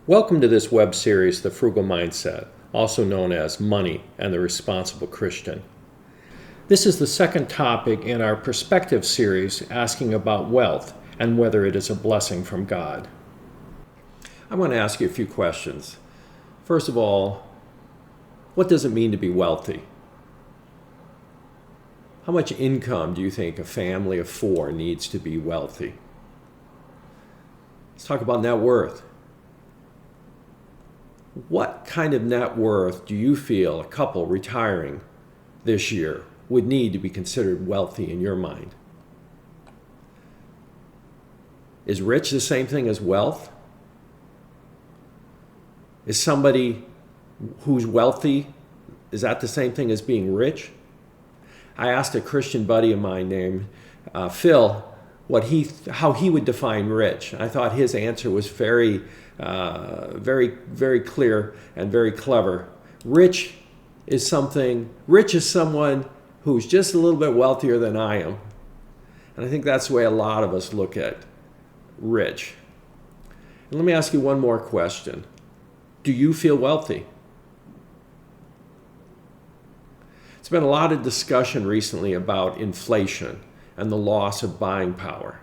Welcome to this web series, The Frugal Mindset, also known as Money and the Responsible Christian. This is the second topic in our Perspective series asking about wealth and whether it is a blessing from God. I want to ask you a few questions. First of all, what does it mean to be wealthy? How much income do you think a family of four needs to be wealthy? Let's talk about net worth. What kind of net worth do you feel a couple retiring this year would need to be considered wealthy in your mind? Is rich the same thing as wealth? Is somebody who's wealthy, is that the same thing as being rich? I asked a Christian buddy of mine named Phil how he would define rich. I thought his answer was very clear and very clever. Rich is someone who's just a little bit wealthier than I am. And I think that's the way a lot of us look at rich. And let me ask you one more question. Do you feel wealthy? There's been a lot of discussion recently about inflation and the loss of buying power.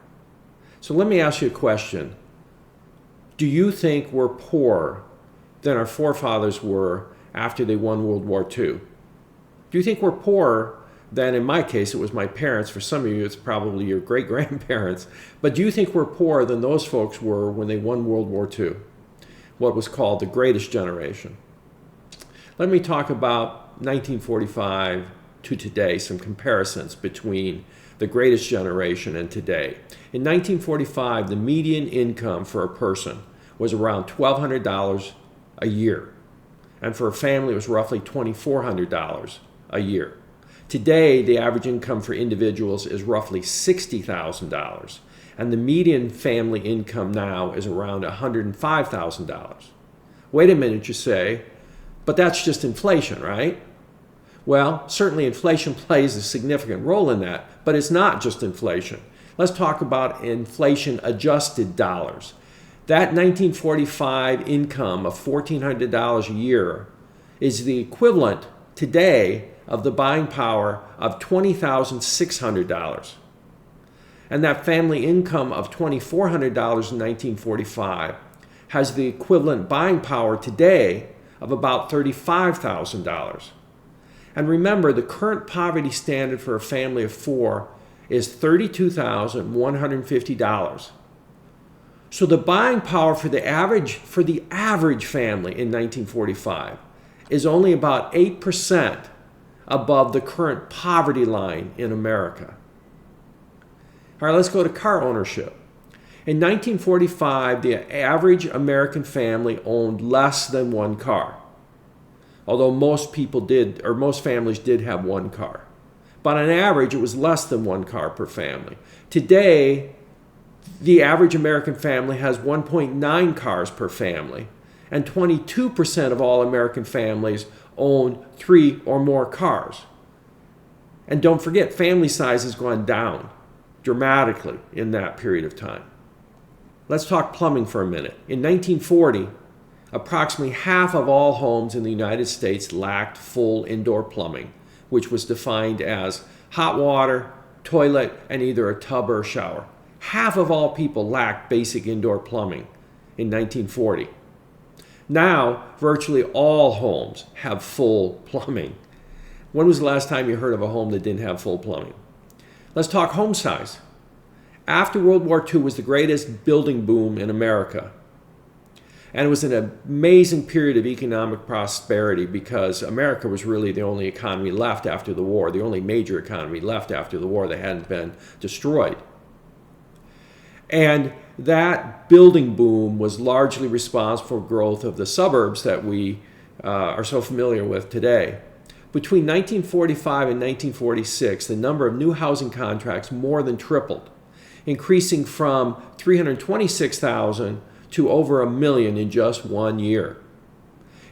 So let me ask you a question. Do you think we're poorer than our forefathers were after they won World War II? Do you think we're poorer than, in my case, it was my parents? For some of you, it's probably your great-grandparents. But do you think we're poorer than those folks were when they won World War II? What was called the greatest generation. Let me talk about 1945 to today, some comparisons between the greatest generation and today. In 1945, the median income for a person was around $1,200 a year. And for a family, it was roughly $2,400 a year. Today, the average income for individuals is roughly $60,000. And the median family income now is around $105,000. Wait a minute, you say, but that's just inflation, right? Well, certainly inflation plays a significant role in that, but it's not just inflation. Let's talk about inflation-adjusted dollars. That 1945 income of $1,400 a year is the equivalent today of the buying power of $20,600. And that family income of $2,400 in 1945 has the equivalent buying power today of about $35,000. And remember, the current poverty standard for a family of four is $32,150. So the buying power for the average family in 1945 is only about 8% above the current poverty line in America. All right, let's go to car ownership. In 1945, the average American family owned less than one car. Although most families did have one car. But on average, it was less than one car per family. Today, the average American family has 1.9 cars per family, and 22% of all American families own 3 or more cars. And don't forget, family size has gone down dramatically in that period of time. Let's talk plumbing for a minute. In 1940, approximately half of all homes in the United States lacked full indoor plumbing, which was defined as hot water, toilet, and either a tub or a shower. Half of all people lacked basic indoor plumbing in 1940. Now, virtually all homes have full plumbing. When was the last time you heard of a home that didn't have full plumbing? Let's talk home size. After World War II was the greatest building boom in America. And it was an amazing period of economic prosperity because America was really the only economy left after the war, the only major economy left after the war that hadn't been destroyed. And that building boom was largely responsible for growth of the suburbs that we are so familiar with today. Between 1945 and 1946, the number of new housing contracts more than tripled, increasing from 326,000 to over 1 million in just 1 year.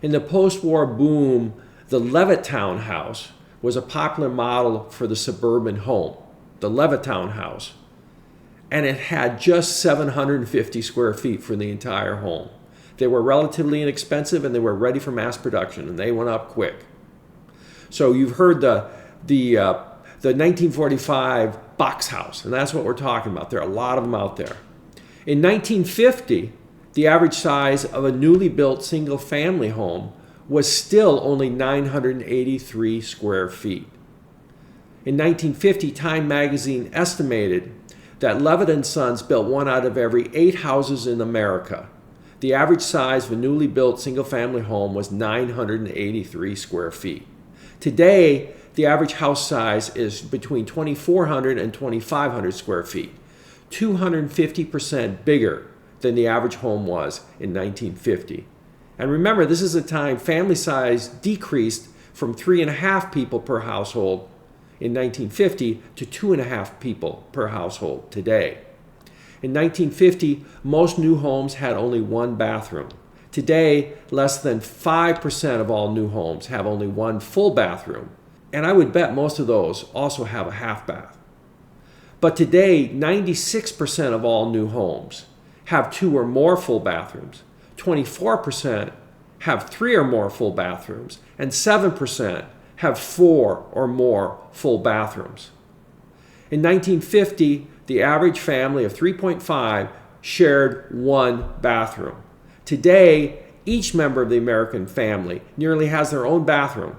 In the post-war boom, the Levittown house was a popular model for the suburban home, the Levittown house. And it had just 750 square feet for the entire home. They were relatively inexpensive and they were ready for mass production, and they went up quick. So you've heard the 1945 box house, and that's what we're talking about. There are a lot of them out there. In 1950, the average size of a newly built single-family home was still only 983 square feet. In 1950, Time magazine estimated that Levitt & Sons built one out of every 8 houses in America. The average size of a newly built single-family home was 983 square feet. Today, the average house size is between 2,400 and 2,500 square feet, 250% bigger than the average home was in 1950. And remember, this is a time family size decreased from 3.5 people per household in 1950 to 2.5 people per household today. In 1950, most new homes had only one bathroom. Today, less than 5% of all new homes have only one full bathroom. And I would bet most of those also have a half bath. But today, 96% of all new homes have 2 or more full bathrooms, 24% have 3 or more full bathrooms, and 7% have 4 or more full bathrooms. In 1950, the average family of 3.5 shared one bathroom. Today, each member of the American family nearly has their own bathroom.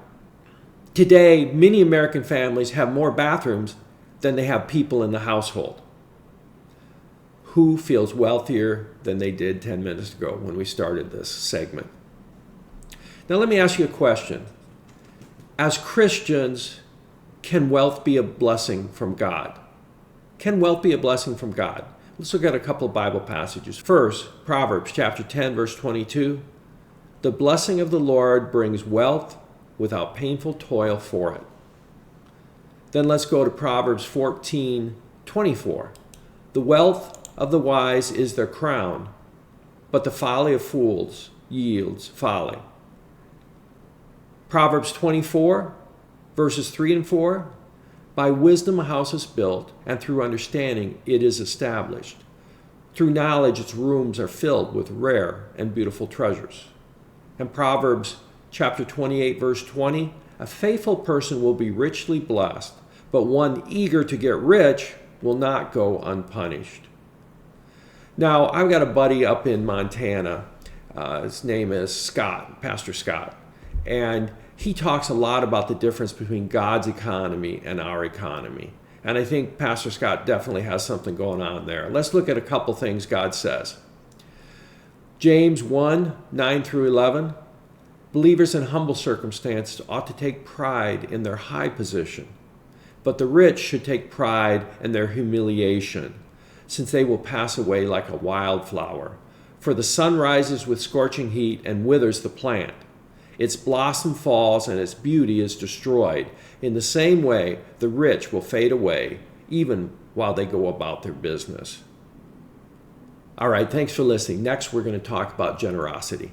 Today, many American families have more bathrooms than they have people in the household. Who feels wealthier than they did 10 minutes ago when we started this segment? Now let me ask you a question. As Christians, can wealth be a blessing from God? Can wealth be a blessing from God? Let's look at a couple of Bible passages. First, Proverbs chapter 10, verse 22. The blessing of the Lord brings wealth without painful toil for it. Then let's go to Proverbs 14, 24. The wealth of the wise is their crown, but the folly of fools yields folly. Proverbs 24, verses 3 and 4. By wisdom a house is built, and through understanding it is established. Through knowledge its rooms are filled with rare and beautiful treasures. And Proverbs chapter 28, verse 20. A faithful person will be richly blessed, but one eager to get rich will not go unpunished. Now, I've got a buddy up in Montana. His name is Scott, Pastor Scott. And he talks a lot about the difference between God's economy and our economy. And I think Pastor Scott definitely has something going on there. Let's look at a couple things God says. James 1, 9 through 11. Believers in humble circumstances ought to take pride in their high position, but the rich should take pride in their humiliation, since they will pass away like a wildflower. For the sun rises with scorching heat and withers the plant. Its blossom falls and its beauty is destroyed. In the same way, the rich will fade away, even while they go about their business. All right, thanks for listening. Next, we're going to talk about generosity.